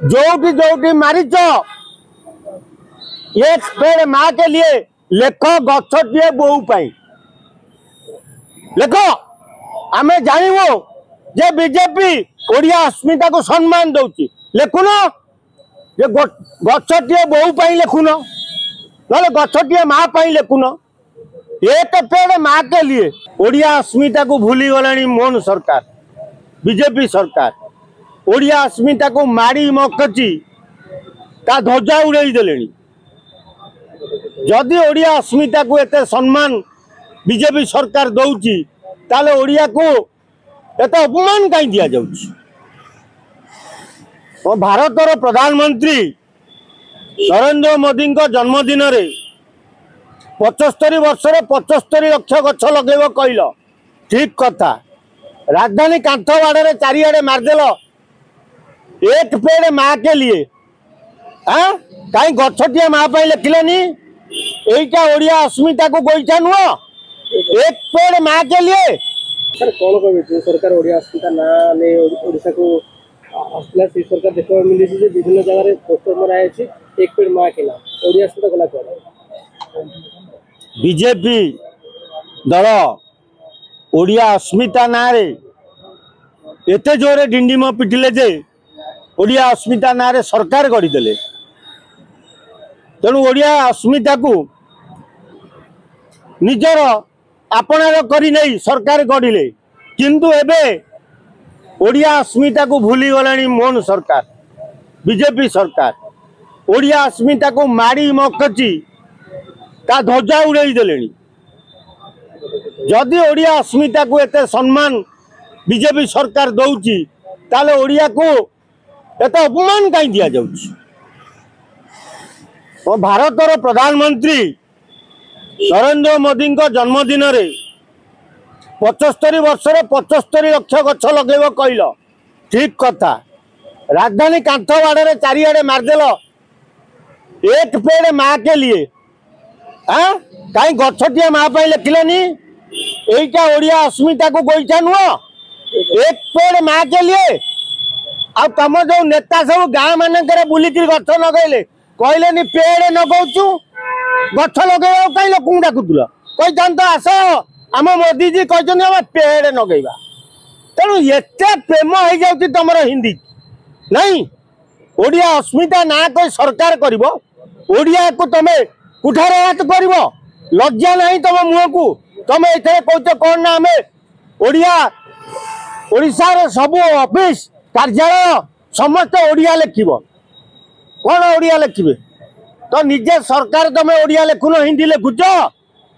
जोटी जोटी मारिच एक पेड़ माँ के लिए लेख गछटे बोऊ पाई लेख आम जानवु जे बीजेपी ओडिया अस्मिता को सम्मान दौची लेखुन जे गछटे बोऊ पाई लेखुन ना गछटे माँ पाई लेखुन एक पेड़ माँ के लिए ओडिया अस्मिता को भूली गलानी मोहन सरकार बीजेपी सरकार ओडिया अस्मिता को माड़ी मकची ता ध्वजा उड़ाई देले जदि ओडिया अस्मिता को एते सम्मान बीजेपी सरकार दौची ताले ओडिया को एते अपमान कहीं दिया जाउची। भारतर प्रधानमंत्री नरेंद्र मोदी जन्मदिन रे 75 वर्ष 75 लाख गछ लगेब कहल ठीक कथा राजधानी कांथ बाड़े चारिआडे मारदेल एक पेड़ माँ के लिए कहीं गछटिया माँ पर लिखिलनि यहीटा ओडिया अस्मिता को गोईठा नुह एक पेड़ माँ के लिए सर कौन कह सरकार ओडिया अस्मिता ना ने ओडिशा को सरकार देखा मिली विभिन्न जगह पोस्टर मरा एक पेड़ माँ के नाम ओडिया अस्मिता गला क्या बीजेपी दल ओडिया अस्मिता ना रे एते जोरे डिंडीम पिटिले जे ओडिया अस्मिता ना रे सरकार गढ़ीदेले तेणु ओडिया अस्मिता को निजर आपणार करी नहीं सरकार गढ़िले किंतु एबे ओडिया अस्मिता को भूली गलानी मोहन सरकार बीजेपी सरकार ओडिया अस्मिता को माड़ी मकची ता ध्वजा उड़ाई देले जदि ओडिया अस्मिता को एते सम्मान बीजेपी सरकार दौची ताले ओडिया को एते अपमान कहीं दिया जाउची। भारतर प्रधानमंत्री नरेंद्र मोदी जन्मदिन रे 75 वर्ष 75 लाख गछ लगेब कहल ठीक कथा राजधानी कांथ बाड़े चारिआडे मारदेल एक पेड़ माँ के लिए कहीं गछटिया माँ पर लिखिलनि यहीटा ओडिया अस्मिता को गोईठा नुह एक पेड़ माँ के लिए आ तुम जो नेता सब गाँ मानक बुलिक गछ लगे कहले पेड़ नगौचु गछ लगे कहीं लोक डाकुल कही आस आम मोदी जी कहते पेड़ नगेबा तेणु एत प्रेम हो जाऊँ तुम हिंदी नहीं ओडिया अस्मिता ना कोई सरकार कर ओडिया को तुम कुठार हाथ कर लज्जा नहीं तुम मुह को तुम ये कौच कौन ना आम ओडिया ओडिशार सबू ऑफिस कार्यालय समस्त ओडिया लिखब कौन ओडिया लिखे तो निजे सरकार तुम ओडिया लिखुन हिंदी लिखुच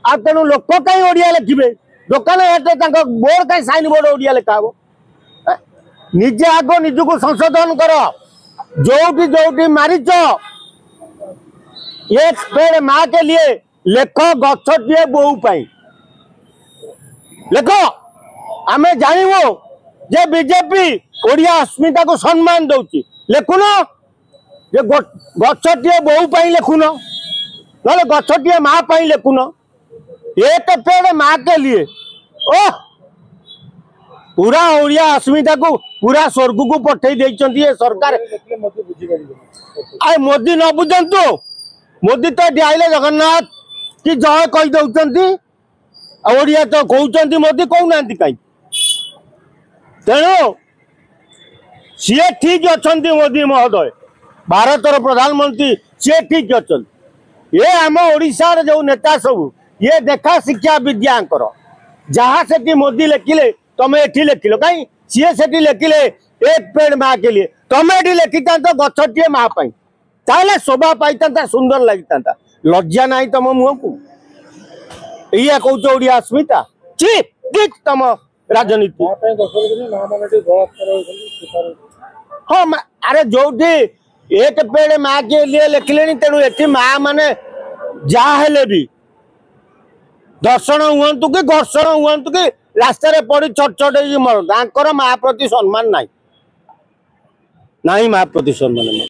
आ तेणु लोक कहीं ओडिया लिखे दुकान बोर्ड कहीं साइन बोर्ड ओडिया लिखा हे निजे आग निजक संशोधन कर जोटी जोटी मारिच एक पेड़ माँ के लिए लेख गछटे बोऊ पाई लेख आम जानवु जे बीजेपी ओडिया अस्मिता को सम्मान दौची लेखुन जे गछटे बोऊ पाई लेखुन ना गछटे माँ पाई लेखुन एक पेड़ माँ के लिए ओह पूरा ओडिया अस्मिता को पूरा स्वर्ग को पठे ये सरकार मोदी न बुझंतु मोदी तो आइले जगन्नाथ कि जय कही दौरान ओडिया तो कहते मोदी कहना कहीं तेणु सी ठीक अच्छा मोदी महोदय भारतर प्रधानमंत्री सी ठीक अच्छा ये आम ओडिशार जो नेता सब ये देखा शिक्षा विद्यांकर जहाँ से मोदी लिखिले तुम ये लिखिल कहीं सी से लिखिले एक पेड़ माँ के लिए तुम ये लिखि था गछटे माँ पाई ताले शोभा पाई सुंदर लगी था लज्जा नहीं तुम मुह को या कौच ओडिया अस्मिता ची ठीक तुम राजनीति हाँ अरे जो एक पेड़ माँ के लिए लिखिले तेणु ये माँ मैंने जहाँ भी दर्शन हुंतु कि घर्षण हुंतु कि रास्तार पड़ी छटछट मर माँ प्रति सम्मान नहीं माँ प्रति सम्मान।